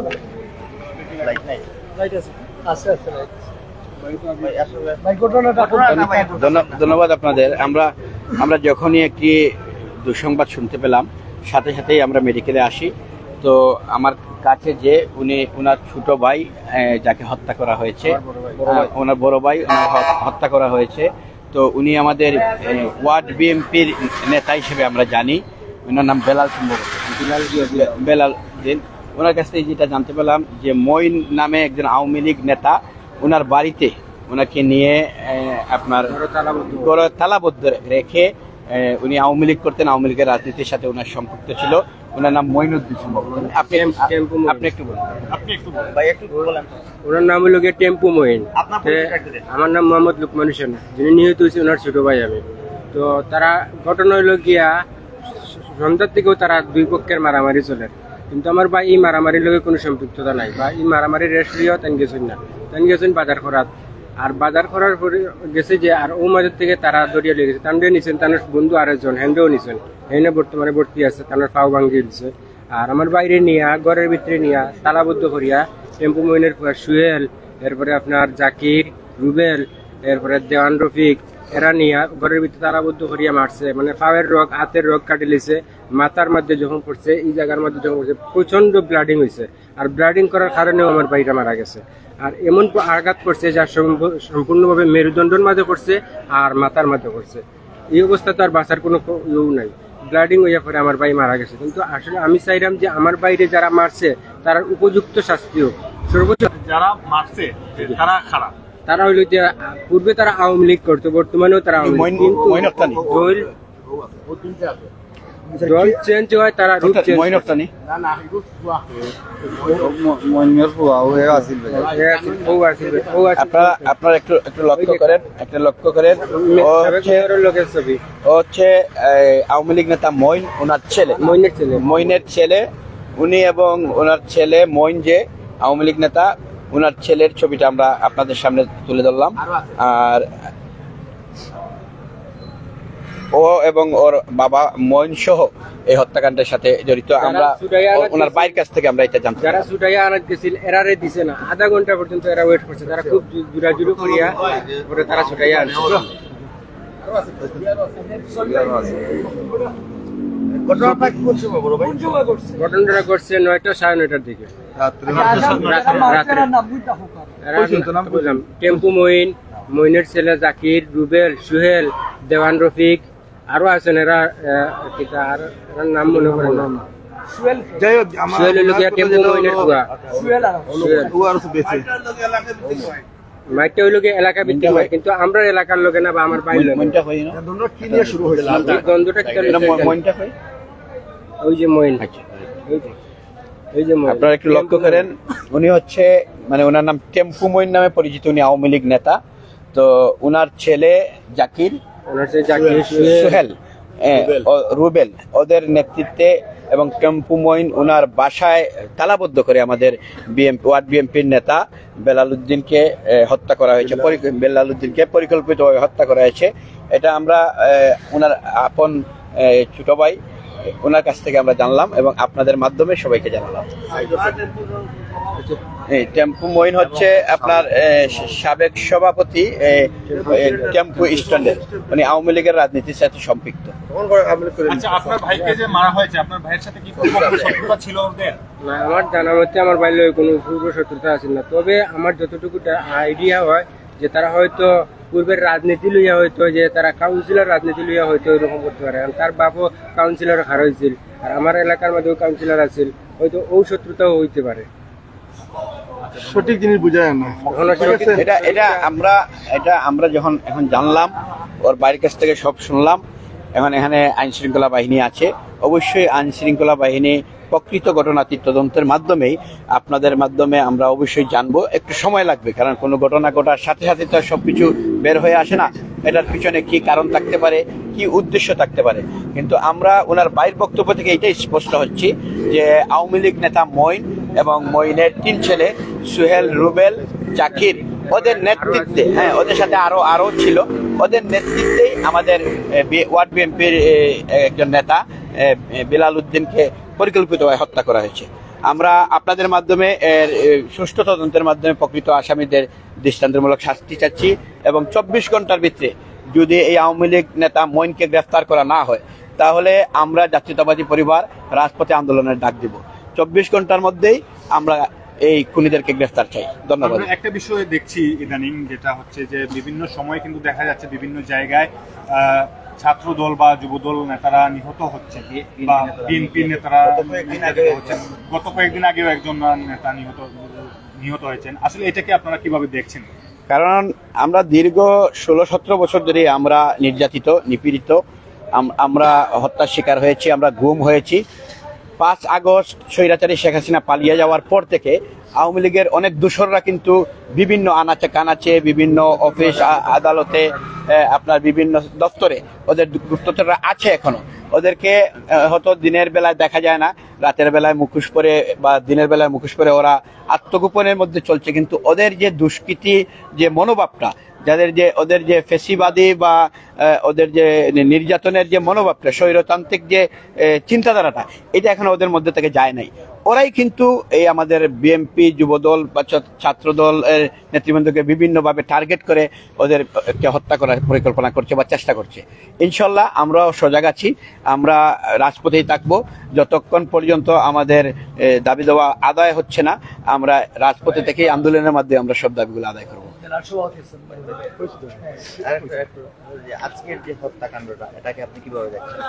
Speaker 7: লাইট নাই লাইট আছে আছে লাইট
Speaker 8: ধন্যবাদ আপনাদের। আমরা যখনই একটি দুঃসংবাদ শুনতে পেলাম সাথে সাথেই আমরা মেডিকেলে আসি। তো আমার কাছে যে ওনার ছোট ভাই যাকে হত্যা করা হয়েছে, ওনার বড় ভাই হত্যা করা হয়েছে। তো উনি আমাদের ওয়ার্ড বিএনপির নেতা হিসেবে আমরা জানি। ওনার নাম বেলাল, সম্ভবত বেলাল দিন। ওনার কাছ থেকে যেটা জানতে পেলাম যে মঈন নামে একজন আওয়ামী লীগ নেতা ওনার বাড়িতে ওনাকে নিয়ে আপনার তালাবদ্ধ রেখে উনি আওয়ামী লীগ করতেন, আওয়ামী লীগের রাজনীতির সাথে ওনার সম্পৃক্ত ছিল। ওনার নাম মঈনুদ্দিন সম্ভবত। আপনি একটু বলুন।
Speaker 9: ওনার নাম হলো টেম্পু মঈন। আমার নাম মোহাম্মদ লুকমান হোসেন, যিনি নিহত হয়েছে ওনার ছোট ভাই আমি। তো তারা ঘটনা হইল গিয়া সন্ধ্যার থেকেও তারা দুই পক্ষের মারামারি চলে, কিন্তু আমার ভাই এই মারামারির লগে কোনো সম্পৃক্ততা নাই বা এই মারামারির রেস্টুরিও তেন গেছেন না, তেন গেছেন বাজার করার। আর বাজার করার পরে গেছে যে আর ও মাঝের থেকে তারা দরিয়া লেগেছে, তান্ডে নিছেন তার বন্ধু আরেকজন হ্যান্ডেও নিছেন, হেনে বর্তমানে ভর্তি আছে, তার পাও ভাঙ্গিয়ে দিচ্ছে। আর আমার বাইরে নিয়া ঘরের ভিতরে নিয়া তালাবদ্ধ করিয়া টেম্পু মইনের সুহেল, এরপরে আপনার জাকির, রুবেল, এরপরে দেওয়ান রফিক, এরা নিয়ে ঘরের ভিতরে তারাবদ্ধ করিয়া মারছে, মানে পায়ের রোগ হাতের রোগ কাটি লিছে, মাথার মধ্যে যখন পড়ছে এই জায়গার মধ্যে যখন পড়ছে প্রচন্ড ব্লাডিং হয়েছে। আর ব্লাডিং করার কারণেও আমার ভাইটা মারা গেছে। আর এমন আঘাত করছে যা সম্পূর্ণভাবে মেরুদণ্ডের মাঝে করছে আর মাথার মধ্যে করছে। এই অবস্থা তো আর বাঁচার কোনো ইয়েও নাই, ব্লাডিং হইয়া পরে আমার ভাই মারা গেছে। কিন্তু আসলে আমি চাইলাম যে আমার বাইরে যারা মারছে তারা উপযুক্ত শাস্তি হোক সর্বোচ্চ।
Speaker 1: যারা মারছে তারা খারাপ,
Speaker 9: তারা হইল যে পূর্বে তারা আওয়ামী লীগ করতো, বর্তমানেও তারা আওয়ামী লীগ, কিন্তু দল চেঞ্জ হয় তারা রূপ চেঞ্জ
Speaker 8: আপনারা একটু লক্ষ্য করেন
Speaker 9: লোকের ছবি
Speaker 8: হচ্ছে আওয়ামী লীগ নেতা মইন, ওনার মইনের ছেলে উনি, এবং ওনার ছেলে মইন যে আওয়ামী লীগ নেতা, ওনার ছেলের ছবিটা আমরা আপনাদের সামনে তুলে ধরলাম। আর ও এবং ওর বাবা মইন সহ এই হত্যাকাণ্ডের সাথে জড়িত। আমরা ওনার বাইরের কাছ থেকে আমরা এটা জানতে,
Speaker 9: যারা ছুটাইয়া আনাজ গেছিল এরারে দিছে না, আধা ঘন্টা পর্যন্ত এরা ওয়েট করছে, তারা খুব জোরাজুরি করিয়া পরে তারা ছুটাইয়া আনছে। ঘটনাটা ঘটছে 9টা 9:30টার দিকে রাত্রে। টেম্পু মইনের ছেলে জাকির, রুবেল, সুহেল, দেওয়ান রফিক, আরো আছেন এরা, নাম মনে করে না। মাইটা হইল গিয়ে এলাকা ভিত্তিক হয়, কিন্তু আমরা এলাকার লোকে না বা আমার বাইরে দ্বন্দ্বটা ওই যে মইন,
Speaker 8: আপনারা একটু লক্ষ্য করেন, উনি হচ্ছে মানে ওনার নাম টেম্পু মইন নামে পরিচিত, উনি আওয়ামী লীগ নেতা। তো ওনার ছেলে জাকির, সোহেল, রুবেল, ওদের নেতৃত্বে এবং টেম্পু মইন ওনার বাসায় তালাবদ্ধ করে আমাদের ওয়ার্ড বিএনপির নেতা বেলাল উদ্দিনকে হত্যা করা হয়েছে। বেলাল উদ্দিনকে পরিকল্পিতভাবে হত্যা করা হয়েছে। এটা আমরা ওনার আপন ছোট ভাই, ওনার কাছ থেকে আমরা জানলাম এবং আপনাদের মাধ্যমে সবাইকে জানালাম। টেম্পু মইন হচ্ছে আপনার সাবেক সভাপতি টেম্পু স্ট্যান্ডের, মানে আওয়ামী লীগের রাজনীতির সাথে সম্পৃক্ত।
Speaker 1: আপনার ভাইকে যে মারা হয়েছে, আপনার ভাইয়ের সাথে কি কোনো শত্রুতা ছিল ওদের?
Speaker 9: না, আমার জানা মতে আমার বাইরে কোনো পূর্ব শত্রুতা আছে না। তবে আমার যতটুকু আইডিয়া হয় যে তারা হয়তো পূর্বের রাজনীতি লইয়া হয়তো, যে তারা কাউন্সিলর রাজনীতি লইয়া হয়তো এরকম করতে পারে। তার বাপও কাউন্সিলর হার হয়েছিল, আর আমার এলাকার মধ্যেও কাউন্সিলর আছিল, হয়তো ও শত্রুতাও হইতে পারে।
Speaker 4: সঠিক জিনিস বুঝায় না
Speaker 8: এটা আমরা যখন এখন জানলাম, ওর বাড়ির কাছ থেকে সব শুনলাম। এখন এখানে আইন শৃঙ্খলা বাহিনী আছে, অবশ্যই আইন শৃঙ্খলা বাহিনী প্রকৃত ঘটনাটি তদন্তের মাধ্যমেই আপনাদের মাধ্যমে আমরা অবশ্যই জানবো। একটু সময় লাগবে, কারণ কোনো ঘটনা ঘটার সাথে সাথে তো সবকিছু বের হয়ে আসে না। এটার পিছনে কি কারণ থাকতে পারে, কি উদ্দেশ্য থাকতে পারে, কিন্তু আমরা ওনার বাইরের বক্তব্য থেকে এটাই স্পষ্ট হচ্ছে যে আওয়ামী লীগ নেতা মইন এবং মইনের 3 ছেলে সুহেল, রুবেল, জাকির, ওদের নেতৃত্বে, ওদের সাথে আরো ছিল, ওদের নেতৃত্বেই আমাদের ওয়ার্ড বিএনপির একজন নেতা বেলাল উদ্দিনকে পরিকল্পিতভাবে হত্যা করা হয়েছে। আমরা আপনাদের মাধ্যমে সুষ্ঠু তদন্তের মাধ্যমে প্রকৃত আসামিদের দৃষ্টান্তমূলক শাস্তি চাচ্ছি এবং 24 ঘন্টার ভিতরে যদি এই আওয়ামী লীগ নেতা মইনকে গ্রেফতার করা না হয়, তাহলে আমরা জাতীয়তাবাদী পরিবার রাজপথে আন্দোলনের ডাক দিব। 24 ঘন্টার মধ্যেই আমরা এই খুনিদেরকে গ্রেফতার চাই। ধন্যবাদ।
Speaker 1: একটা বিষয় দেখছি ইদানিং, যেটা হচ্ছে যে বিভিন্ন সময় কিন্তু দেখা যাচ্ছে বিভিন্ন জায়গায় ছাত্র দল বা যুবদল নেতারা নিহত হচ্ছে বা বিএনপি নেতারা হচ্ছেন। গত কয়েকদিন আগেও একজন নেতা নিহত হয়েছেন। আসলে এটাকে আপনারা কিভাবে দেখছেন?
Speaker 8: কারণ আমরা দীর্ঘ 16-17 বছর ধরে আমরা নির্যাতিত, নিপীড়িত, আমরা হত্যার শিকার হয়েছি, আমরা গুম হয়েছি। 5 আগস্ট স্বৈরাচারী শেখ হাসিনা পালিয়ে যাওয়ার পর থেকে আওয়ামী লীগের অনেক দূষররা কিন্তু বিভিন্ন আনাচে কানাচে, বিভিন্ন অফিস আদালতে, আপনার বিভিন্ন দপ্তরে ওদের গুপ্তচররা আছে এখনো। ওদেরকে হয়তো দিনের বেলায় দেখা যায় না, রাতের বেলায় মুখোশ পরে বা দিনের বেলায় মুখোশ পরে ওরা আত্মগোপনের মধ্যে চলছে, কিন্তু ওদের যে দুষ্কৃতি, যে মনোভাবটা, ওদের যে ফেসিবাদী বা ওদের যে নির্যাতনের যে মনোভাবটা, স্বৈরতান্ত্রিক যে চিন্তাধারাটা, এটা এখন ওদের মধ্যে থেকে যায় নাই। ওরাই কিন্তু এই আমাদের বিএনপি যুবদল বা ছাত্রদল নেতৃবৃন্দকে বিভিন্নভাবে টার্গেট করে ওদেরকে হত্যা করার পরিকল্পনা করছে বা চেষ্টা করছে। ইনশাল্লাহ আমরাও সজাগ আছি, আমরা রাজপথেই থাকবো যতক্ষণ পর্যন্ত আমাদের দাবি দেওয়া আদায় হচ্ছে না। আমরা রাজপথে থেকে আন্দোলনের মাধ্যমে আমরা সব দাবিগুলো আদায় করবো।
Speaker 6: আজকের যে হত্যাকাণ্ডটা, এটাকে আপনি কিভাবে দেখছেন?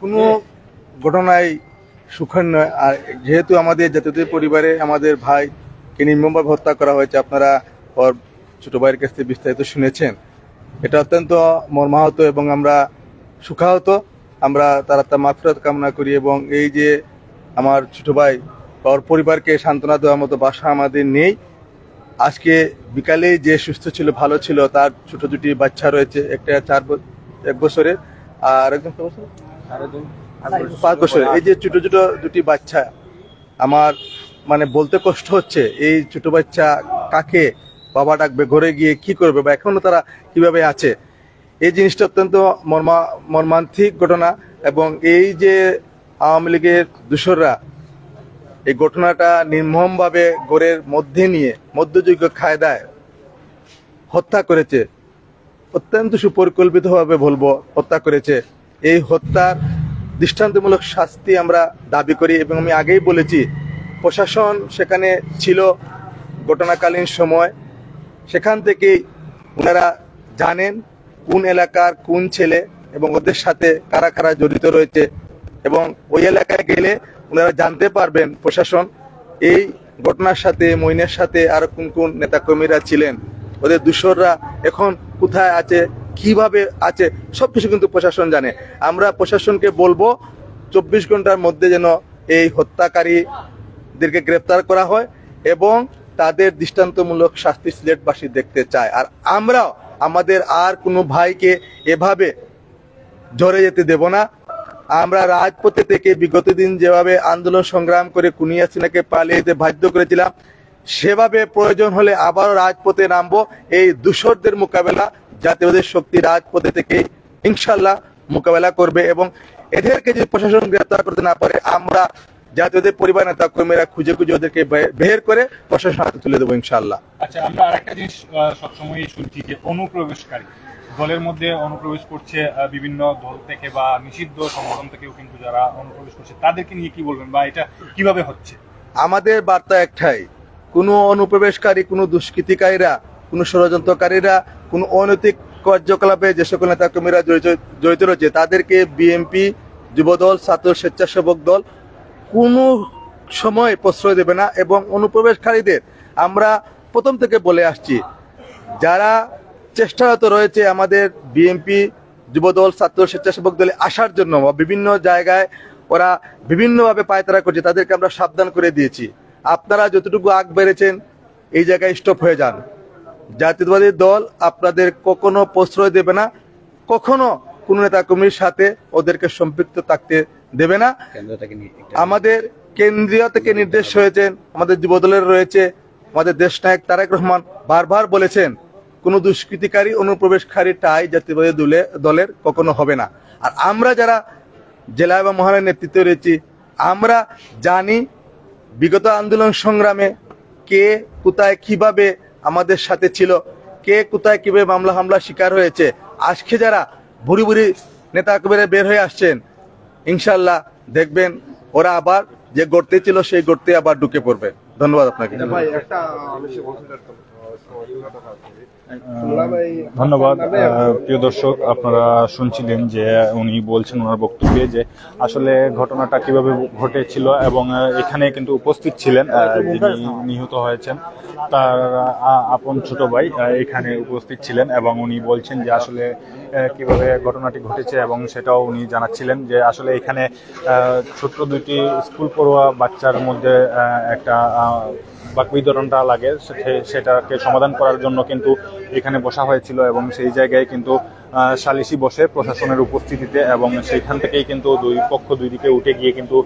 Speaker 4: কোনো ঘটনায় সুখের নয়। আর যেহেতু আমাদের জাতীয় পরিবারে আমাদের ভাইকে নির্মমভাবে হত্যা করা হয়েছে, আপনারা ওর ছোট ভাইয়ের কাছ থেকে বিস্তারিত শুনেছেন। এটা অত্যন্ত মর্মাহত এবং আমরা সুখাহত। আমরা তার মাগফিরাত কামনা করি এবং এই যে আমার ছোট ভাই ওর পরিবারকে সান্ত্বনা দেওয়ার মতো বাসা আমাদের নেই। আজকে বিকালে যে সুস্থ ছিল, ভালো ছিল, তার ছোট দুটি বাচ্চা রয়েছে, একটা 1 বছরের আর একজন 5 বছরের। এই যে ছোট ছোট দুটি বাচ্চা, আমার মানে বলতে কষ্ট হচ্ছে এই ছোট বাচ্চা কাকে বাবা ডাকবে, ঘরে গিয়ে কি করবে বা এখনো তারা কিভাবে আছে। এই জিনিসটা অত্যন্ত মর্মান্তিক ঘটনা। এবং এই যে আওয়ামী লীগের দূষররা এই ঘটনাটা নির্মমভাবে ঘরের মধ্যে নিয়ে মধ্যযুগ কায়দায় হত্যা করেছে, অত্যন্ত সুপরিকল্পিতভাবে বলবো হত্যা করেছে। এই হত্যার দৃষ্টান্তমূলক শাস্তি আমরা দাবি করি এবং আমি আগেই বলেছি প্রশাসন সেখানে ছিল ঘটনাকালীন সময়। সেখান থেকেই ওনারা জানেন কোন এলাকার কোন ছেলে এবং ওদের সাথে কারা কারা জড়িত রয়েছে, এবং ওই এলাকায় গেলে ওনারা জানতে পারবেন প্রশাসন এই ঘটনার সাথে, মইনের সাথে আর কোন কোন নেতাকর্মীরা ছিলেন, ওদের দূষররা এখন কোথায় আছে, কিভাবে আছে, সবকিছু কিন্তু প্রশাসন জানে। আমরা প্রশাসনকে বলবো 24 ঘন্টার মধ্যে যেন এই হত্যাকারীদেরকে গ্রেফতার করা হয় এবং তাদের দৃষ্টান্তমূলক শাস্তি সিলেটবাসী দেখতে চায়। আর আমরাও আমাদের আর কোনো ভাইকে এভাবে ঝরে যেতে দেব না। আমরা রাজপথে থেকে বিগত দিন যেভাবে আন্দোলন সংগ্রাম করে কুনিয়া সিনহাকে পালিয়ে যেতে বাধ্য করেছিলাম, সেভাবে প্রয়োজন হলে আবারও রাজপথে নামবো এই দূষরদের মোকাবেলা, যাতে ওদের শক্তি রাজপথে থেকে ইনশাল্লাহ মোকাবেলা করবে। এবং এদেরকে যদি প্রশাসন গ্রেফতার করতে না পারে, আমরা জাতীয়দের পরিবার নেতা কর্মীরা খুঁজে খুঁজে ওদেরকে বের করে প্রশাসন হাতে তুলে দেবো ইনশাল্লাহ।
Speaker 1: আচ্ছা, আমরা আরেকটা জিনিস সবসময় শুনছি যে অনুপ্রবেশকারী দলের মধ্যে অনুপ্রবেশ করছে, বিভিন্ন দল থেকে বা নিষিদ্ধ সংগঠন থেকেও কিন্তু যারা অনুপ্রবেশ করছে, তাদেরকে নিয়ে কি বলবেন বা এটা কিভাবে হচ্ছে?
Speaker 4: আমাদের বার্তা একটাই, কোনো অনুপ্রবেশকারী, কোনো দুষ্কৃতিকারীরা, কোনো ষড়যন্ত্রকারীরা, কোনো অনৈতিক কার্যকলাপে যে সকল নেতাকর্মীরা জড়িত রয়েছে তাদেরকে বিএনপি, যুবদল, ছাত্র স্বেচ্ছাসেবক দল কোনো সময় প্রশ্রয় দেবে না। এবং অনুপ্রবেশকারীদের আমরা প্রথম থেকে বলে আসছি, যারা চেষ্টারত রয়েছে আমাদের বিএনপি, যুবদল, ছাত্র স্বেচ্ছাসেবক দলে আসার জন্য বা বিভিন্ন জায়গায় ওরা বিভিন্নভাবে পায়তারা করছে, তাদেরকে আমরা সাবধান করে দিয়েছি, আপনারা যতটুকু আগ বেড়েছেন এই জায়গায় স্টপ হয়ে যান। জাতীয়তাবাদী দল আপনাদের কখনো প্রশ্রয় দেবে না, কখনো কোনো নেতাকর্মীর সাথে ওদেরকে সম্পৃক্ত থাকতে দেবে না। আমাদের কেন্দ্রীয় থেকে নির্দেশ হয়েছেন, আমাদের যুবদলের রয়েছে, আমাদের দেশ নায়ক তারেক রহমান বারবার বলেছেন কোনো দুষ্কৃতিকারী, অনুপ্রবেশকারী টাই জাতীয়তাবাদী দলের কখনো হবে না। আর আমরা যারা জেলা এবং মহলের নেতৃত্বে রয়েছি, আমরা জানি বিগত আন্দোলন সংগ্রামে কে কোথায় কিভাবে আমাদের সাথে ছিল, কে কোথায় কিভাবে মামলা হামলা শিকার হয়েছে। আজকে যারা ভুরি ভুরি নেতা কর্মীরা বের হয়ে আসছেন, ইনশাল্লাহ দেখবেন ওরা আবার যে গর্তে ছিল সেই গর্তে আবার ঢুকে পড়বে। ধন্যবাদ আপনাকে।
Speaker 1: ধন্যবাদ। প্রিয় দর্শক, আপনারা শুনছিলেন যে উনি বলছেন ওনার বক্তব্যে যে আসলে ঘটনাটা কিভাবে ঘটেছিল এবং এখানে কিন্তু উপস্থিত ছিলেন যিনি নিহত হয়েছেন তার আপন ছোট ভাই এখানে উপস্থিত ছিলেন এবং উনি বলছেন যে আসলে কিভাবে ঘটনাটি ঘটেছে এবং সেটাও উনি জানাচ্ছিলেন যে আসলে এখানে ছোট্ট দুটি স্কুল পড়ুয়া বাচ্চার মধ্যে একটা বাকবিতরণটা লাগে, সেটাকে সমাধান করার জন্য কিন্তু এখানে বসা হয়েছিল এবং সেই জায়গায় কিন্তু সালিশি বসে প্রশাসনের উপস্থিতিতে এবং সেইখান থেকেই কিন্তু দুই পক্ষ দুই দিকে উঠে গিয়ে কিন্তু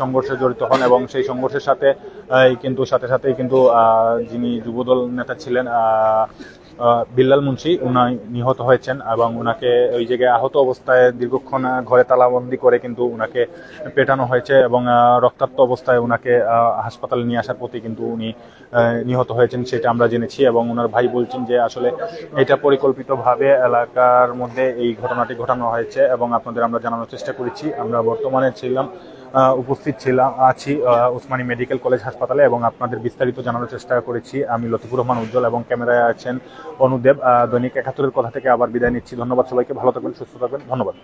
Speaker 1: সংঘর্ষে জড়িত হন এবং সেই সংঘর্ষের সাথেই কিন্তু যিনি যুবদল নেতা ছিলেন বিল্লাল মুন্সি উনি নিহত হয়েছেন এবং ওনাকে ওই জায়গায় আহত অবস্থায় দীর্ঘক্ষণ ঘরে তালাবন্দি করে কিন্তু ওনাকে পেটানো হয়েছে এবং রক্তাক্ত অবস্থায় ওনাকে হাসপাতালে নিয়ে আসার প্রতি কিন্তু উনি নিহত হয়েছেন সেটা আমরা জেনেছি এবং ওনার ভাই বলছেন যে আসলে এটা পরিকল্পিতভাবে এলাকার মধ্যে এই ঘটনাটি ঘটানো হয়েছে এবং আপনাদের আমরা জানানোর চেষ্টা করেছি। আমরা বর্তমানে উপস্থিত আছি উসমানী মেডিকেল কলেজ হাসপাতালে এবং আপনাদের বিস্তারিত জানানোর চেষ্টা করেছি। আমি লতিফুর রহমান উজ্জ্বল এবং ক্যামেরায় আছেন অনুদেব। দৈনিক ৭১-এর কথা থেকে আবার বিদায় নিচ্ছি। ধন্যবাদ সবাইকে, ভালো থাকবেন, সুস্থ থাকবেন, ধন্যবাদ।